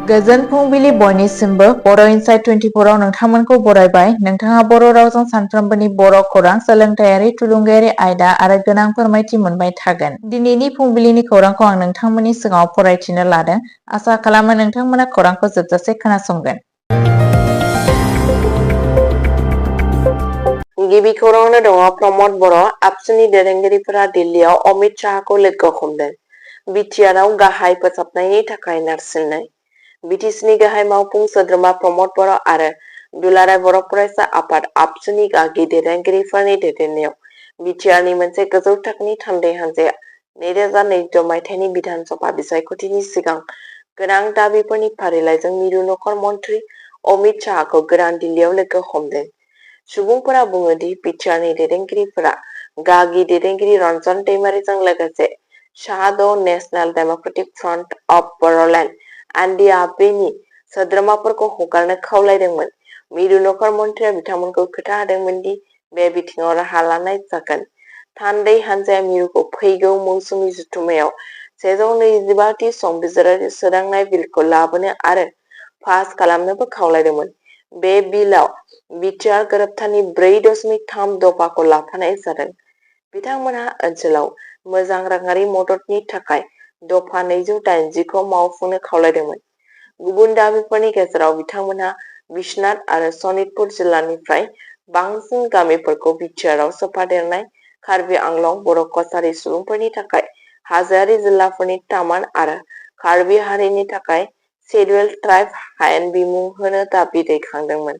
गोजोन फुंबिलि बयनिसिमबो बर' इनसाइट 24 आव नोंथांमोनखौ बरायबाय। नोंथाङा बर' रावजों सानफ्रोमबोनि बर' खौरां, सोलोंथायारि, थुलुंगायारि आयदा आरो गोनां फोरमायथि मोनबाय थागोन। दिनैनि फुंबिलिनि खौरांखौ आं नोंथांमोननि सिगाङाव फरायथिनो लादों। आसा खालामो नोंथांमोना खौरांखौ जोबजासे खोनासंगोन। गिबि खौराङावनो दङ प्रमद बर' आबसुनि दैदेनगिरिफोरा दिल्लीयाव अमित शाहखौ लोगो हमदों। बिटिआरआव गाहाय फोसाबनायनि थाखाय नारसिननाय। बिटिसिनि गाहाय मावफुं सोद्रोमा प्रमद बर' आरो दुलाराय बर' फरायसा आफाद आबसुनि गागि दैदेनगिरिफोरनि दैदेननायाव बिटिआरनि मोनसे गोजौ थाखोनि थान्दै हान्जाया 2026 मायथाइनि बिधान सभा बिसायख'थिनि सिगां गोनां दाबिफोरनि फारिलाइजों मिरु नखर मन्त्रि अमित शाहखौ गोदान दिल्लीयाव लोगो हमदों। सुबुंफोरा बुङो दि बिटिआरनि दैदेनगिरिफोरा गागि दैदेनगिरि रन्जन दैमारिजों लोगोसे शाह the national democratic front of Bodoland एनडिएफबीनि सोद्रोमाफोरखौ हगारनो खावलायदोंमोन। मिरु नखर मन्थ्रिया बिथांमोनखौ खोथा होदोंमोन दि बे बिथिङाव राहा लानाय जागोन। थान्दै हान्जाया मिरुखौ फैगौ मौसुमि जथुम्मायाव 125 थि संबिजिरारि सोदांनाय बिलखौ लाबोनो आरो पास खालामनोबो खावलायदोंमोन। बे बिलआव बिटिआर गोरोबथानि 4.3 दफाखौ लाफानाय जादों। बिथांमोनहा ओनसोलाव मोजां राङारि मददनि थाखाय दफा 280 खौ मावफुंनो खावलायदोंमोन। गुबुन दाबिफोरनि गेजेराव बिथांमोनहा बिश्वनाथ आरो सनितपुर जिल्लानिफ्राय बांसिन गामिफोरखौ बिटिआरआव सोफादेरनाय, कार्बि आंलं बर' कछारी सुबुंफोरनि थाखाय हाजोआरि जिल्लाफोरनि तामान आरो कार्बि हारिनि थाखाय शेड्युल्ड ट्राइब हायेन बिमुं होनो दाबि दैखांदोंमोन।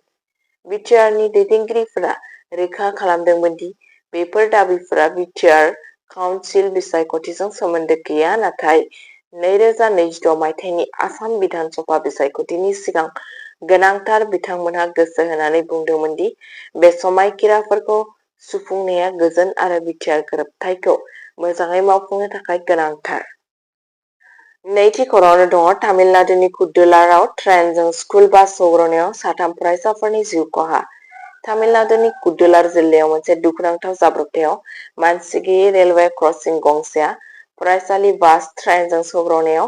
बिटिआरनि दैदेनगिरिफोरा रोखा खालामदोंमोन दि बेफोर दाबिफोरा बिटिआर काउन्सिल बिसायख'थिजों सोमोन्दो गैया, नाथाय 2026 मायथाइनि आसाम बिधान सभा बिसायख'थिनि सिगां गोनांथार। बिथांमोनहा गोसो होनानै बुंदोंमोन दि बे समायखिराफोरखौ सुफुंनाया गोजोन आरो बिटिआर गोरोबथायखौ मोजाङै मावफुंनो थाखाय गोनांथार। नैथि खौराङावनो दङ तामिलनाडुनि कुड्डलाराव ट्रेनजों स्कुल बास सौग्रावनायाव 3 फरायसाफोरनि जिउ खहा। तामिलनाडुनि कुड्डलार जिल्लायाव मोनसे दुखुनांथाव जाब्रबथायाव मानसि गैयै रेलवे क्रसिं गंसेया फरायसालि बास ट्रेनजों सौग्रावनायाव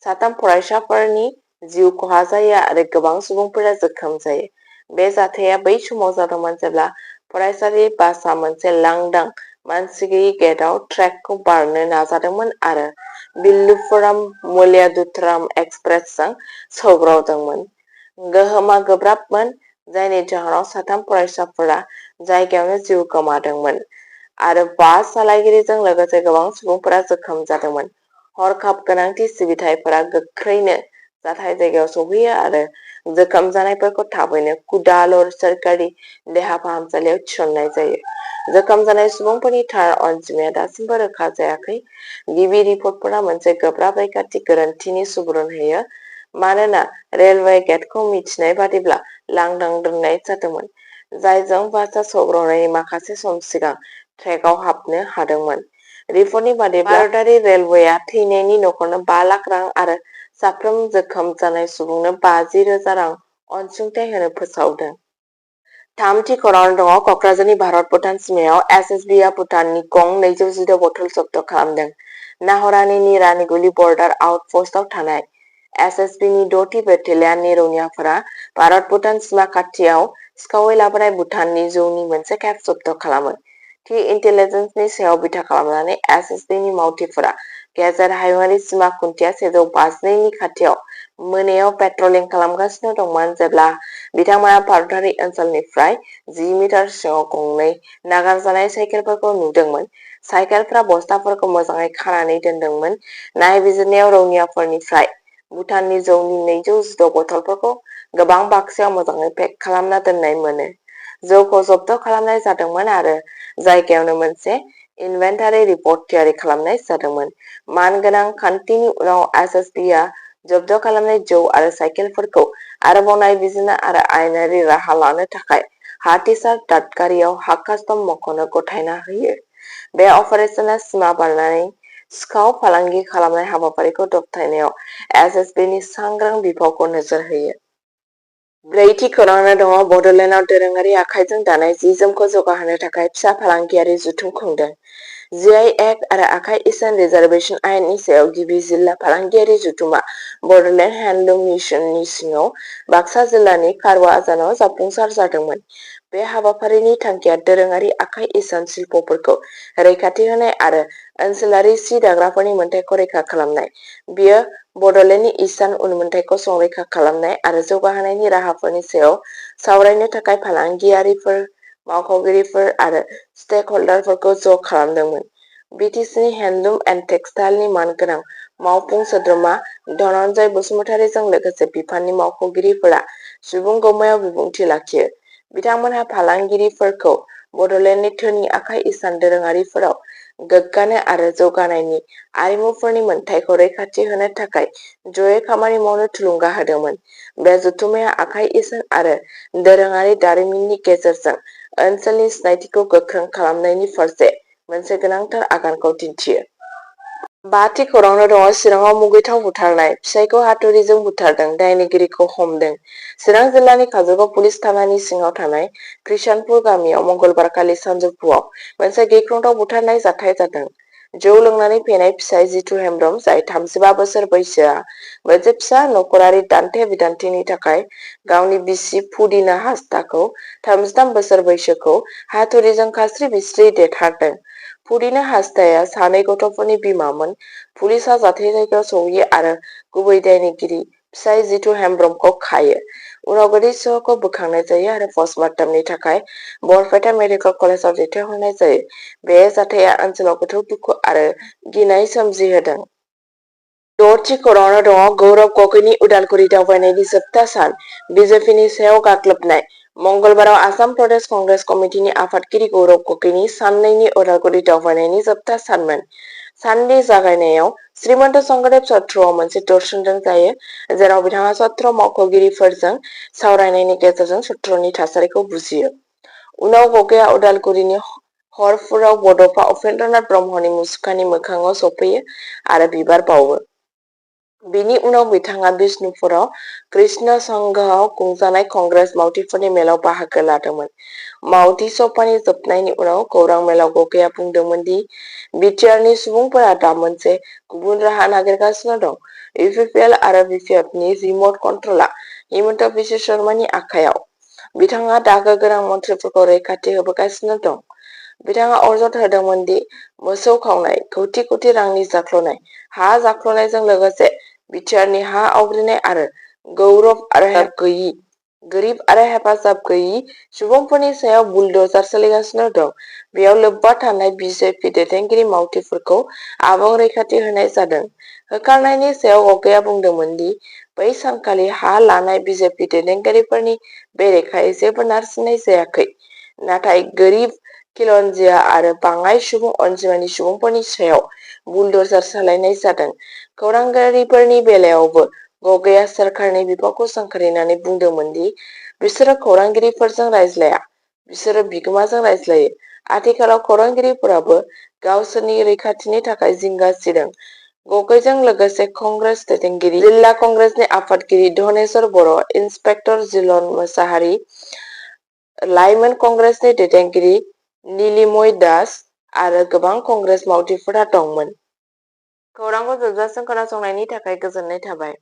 3 फरायसाफोरनि जिउ खहा जायो आरो गोबां सुबुंफोरा जोखोम जायो। बे जाथाया बै समाव जादोंमोन जेब्ला फरायसालि बासआ मोनसे लांदां मानसि गैयै गेटआव ट्रेकखौ बारनो नाजादोंमोन आरो विल्लुपुरम मल्यादुथुराम एक्सप्रेसजों सौग्रावदोंमोन। गोहोमआ गोब्राबमोन, जायनि जाहोनाव 3 फरायसाफोरा जायगायावनो जिउ गोमादोंमोन आरो बास सालायगिरिजों लोगोसे गोबां सुबुंफोरा जोखोम जादोंमोन। हरखाब गोनांथि सिबिथाइफोरा गोख्रैनो जाथाय जायगायाव सौहैयो आरो जोखोम जानायफोरखौ थाबैनो कुडालोर सोरखारि देहा फाहामसालियाव थिसननाय जायो। जोखोम जानाय सुबुंफोरनि थार अनजिमाया दासिमबो रोखा जायाखै। गिबि रिपर्टफोरा मोनसे गोब्राब रैखाथि गोरोन्थिनि सुबुरुन होयो, मानोना रेलवे गेटखौ मिथिनाय बादिब्ला लांदां दोननाय जादोंमोन, जायजों बासआ सौग्रावनायनि माखासे सम सिगां ट्रेकआव हाबनो हादोंमोन। रिपर्टनि बादिब्ला भारतारि रेलवेआ थैनायनि नखरनो 5 लाख रां आरो साफ्रोम जोखोम जानाय सुबुंनो 50,000 रां अनसुंथाइ होनो फोसावदों। थामथि खौराङावनो दङ कक्राझारनि भारत-भुटान सिमायाव एसएसबीआ भुटाननि गं 216 बथल जब्द खालामदों। नाहरानिनि रानिगुली बर्डार आउटपस्टआव थानाय एसएसबीनि 6थि बेटेलियाननि रौनियाफोरा भारत-भुटान सिमा खाथियाव सिखावै लाबोनाय भुटाननि जौनि मोनसे केब जब्द खालामो। थि इन्टेलिजेन्सनि सायाव बिथा खालामनानै एसएसबीनि मावथिफोरा गेजेर हायुंआरि सिमा खुन्थिया 152 नि खाथियाव मोनायाव पेट्रलिं खालामगासिनो दंमोन जेब्ला बिथांमोना भारतारि ओनसोलनिफ्राय 10 मिटार सिङाव गंनै नागारजानाय साइकेलफोरखौ नुदोंमोन। साइकेलफोरा बस्ताफोरखौ मोजाङै खानानै दोनदोंमोन। नायबिजिरनायाव रौनियाफोरनिफ्राय भुटाननि जौनि 216 बथलफोरखौ गोबां बाक्सायाव मोजाङै पेक खालामना दोननाय मोनो। जौखौ जब्द खालामनाय जादोंमोन आरो जायगायावनो मोनसे इनभेन्टारि रिपर्ट थियारि खालामनाय जादोंमोन। मानगोनां खान्थिनि उनाव एसएसबीआ जब्द खालामनाय जौ आरो साइकेलफोरखौ आरोबाव नायबिजिरनो आरो आयेनारि राहा लानो थाखाय हाथिसार दादगारियाव हा कास्टम मावख'नो गथायना होयो। बे अपारेसना सिमा बारनानै सिखाव फालांगि खालामनाय हाबाफारिखौ दबथायनायाव एसएसबीनि सांग्रां बिफावखौ नोजोर होयो। ब्रैथि खौराङावनो दङ बड'लेण्डआव दोरोङारि आखाइजों दानाय जि-जोमखौ जौगाहोनो थाखाय फिसा फालांगियारि जथुम खुंदों। GI एक्ट आरो आखाइ इसान रिजार्भेसन आयेननि सायाव गिबि जिल्ला फालांगियारि जथुमा बड'लेण्ड हेन्डलुम मिशननि सिङाव बाक्सा जिल्लानि कारवा आजानाव जाफुंसार जादोंमोन। बे हाबाफारिनि थांखिया दोरोङारि आखाइ इसान शिल्पफोरखौ रैखाथि होनाय आरो ओनसोलारि सि दाग्राफोरनि मोनथायखौ रैखा खालामनाय। बेयो बड'लेण्डनि इसान उनमोनथायखौ संरैखा खालामनाय आरो जौगाहोनायनि राहाफोरनि सायाव सावरायनो थाखाय फालांगियारिफोर, मावख'गिरिफोर आरो स्टेकहल्डारफोरखौ ज' खालामदोंमोन। बिटिसिनि हेन्डलुम एन्ड टेक्सटाइलनि मानगोनां मावफुं सोद्रोमा धनन्जय बसुमतारीजों लोगोसे बिफाननि मावख'गिरिफोरा सुबुं गौमायाव बिबुंथि लाखियो। बिथांमोनहा फालांगिरिफोरखौ बड'लेण्डनि धोनि आखाइ इसान दोरोङारिफोराव गोग्गानो आरो जौगानायनि आरिमुफोरनि मोनथायखौ रैखाथि होनो थाखाय जयै खामानि मावनो थुलुंगा होदोंमोन। बे जथुम्माया आखाइ इसान आरो दोरोङारि दारिमिननि गेजेरजों ओनसोलनि सिनायथिखौ गोख्रों खालामनायनि फारसे मोनसे गोनांथार आगानखौ दिन्थियो। बाथि खौरांनो दङ चिराङाव मुगैथाव बुथारनाय, फिसायखौ हाथुरिजों बुथारदों, दायनिगिरिखौ हमदों। चिरां जिल्लानि काजलगाव पुलिस थानानि सिङाव थानाय कृष्णपुर गामियाव मंगलबारखालि सानजौफुआव मोनसे गिख्रंथाव बुथारनाय जाथाय जादों। जौ लोंनानै फेनाय फिसाय जितु हेम्ब्रम, जाय 35 बोसोर बैसोआ मोनसे फिसा नखरारि दान्थे-बिदान्थेनि थाखाय गावनि बिसि फुदिना हांसदाखौ 33 बोसोर बैसोखौ हाथुरिजों खास्रि-बिस्रि देथारदों। फुदिना हांसदाया सानै गथ'फोरनि बिमामोन। पुलिसआ जाथाय जायगायाव सौहैयो आरो गुबै दायनिगिरि फिसाय जितु हेम्ब्रमखौ खायो। उनाव गोथै सह'खौ बोखांनाय जायो आरो पस्टमार्टमनि थाखाय बरपेटा मेडिकेल कलेजाव दैथायहरनाय जायो। बे जाथाया ओनसोलाव गोथौ दुखु आरो गिनाय सोमजिहोदों। द'थि खौरांनो दङ गौरब गगৈनि उदालगुरि दावबायनायनि जोबथा सान, बिजेपिनि सायाव गाग्लोबनाय। मंगलबाराव आसाम प्रदेश कंग्रेस कमिटिनि आफादगिरि गौरब गगैनि साननैनि उदालगुरि दावबायनायनि जोबथा सानमोन। साननि जागायनायाव श्रीमन्त शंकरदेव सत्रआव मोनसे दर्शनजों जायो, जेराव बिथाङा सत्र मावख'गिरिफोरजों सावरायनायनि गेजेरजों सत्रनि थासारिखौ बुजियो। उनाव गगैया उदालगुरिनि हरफुराव बड'फा उपेन्द्रनाथ ब्रह्मनि मुसुखानि मोखाङाव सफैयो आरो बिबार बावो। बिनि उनाव बिथाङा बिष्णुपुराव कृष्ण संघआव खुंजानाय कंग्रेस मावथिफोरनि मेलाव बाहागो लादोंमोन। मावथि सभानि जोबनायनि उनाव खौरां मेलाव गगैया बुंदोंमोन दि बिटिआरनि सुबुंफोरा दा मोनसे गुबुन राहा नागिरगासिनो दं। UPPL आरो BPFनि रिमट कन्ट्रलआ हिमन्त बिश्व शर्मानि आखायाव। बिथाङा दागो गोनां मन्थ्रिफोरखौ रैखाथि होबोगासिनो दं। बिथाङा अजद होदोंमोन दि मोसौ खावनाय, कौटि कौटि रांनि जाख्ल'नाय, हा जाख्ल'नायजों लोगोसे बिटिआरनि हा आवग्रिनाय आरो गोरिब आरो हेफाजाब गैयै सुबुंफोरनि सायाव बुलडजार सोलिगासिनो दं। बेयाव लोब्बा थानाय बिजेपि दैदेनगिरि मावथिफोरखौ आबुं रैखाथि होनाय जादों। होखारनायनि सायाव गगैया बुंदोंमोन दि बै सानखालि हा लानाय बिजेपि दैदेनगिरिफोरनि बेरेखायै जेबो नारसिननाय जायाखै, नाथाय गोरिब, खिलनजिया आरो बाङाइ सुबुं अनजिमानि सुबुंफोरनि सायाव बुलडजार सालायनाय जादों। खौरांगिरिफोरनि बेलायावबो गगैया सोरखारनि बिफावखौ सोंखारिनानै बुंदोंमोन दि बिसोरो खौरांगिरिफोरजों रायज्लाया, बिसोरो बिगोमाजों रायज्लायो। आथिखालाव खौरांगिरिफोराबो गावसोरनि रैखाथिनि थाखाय जिंगा सिदों। गगैजों लोगोसे कंग्रेस दैदेनगिरि, जिल्ला कंग्रेसनि आफादगिरि धनेश्वर बर', इन्सपेक्टर जिलन मोसाहारि, लाइमोन कंग्रेसनि दैदेनगिरि नीलिमय दास आरो गोबां कंग्रेस मावथिफोरा दंमोन। खौरांखौ जोबजासिम खोनासंनायनि थाखाय गोजोननाय थाबाय।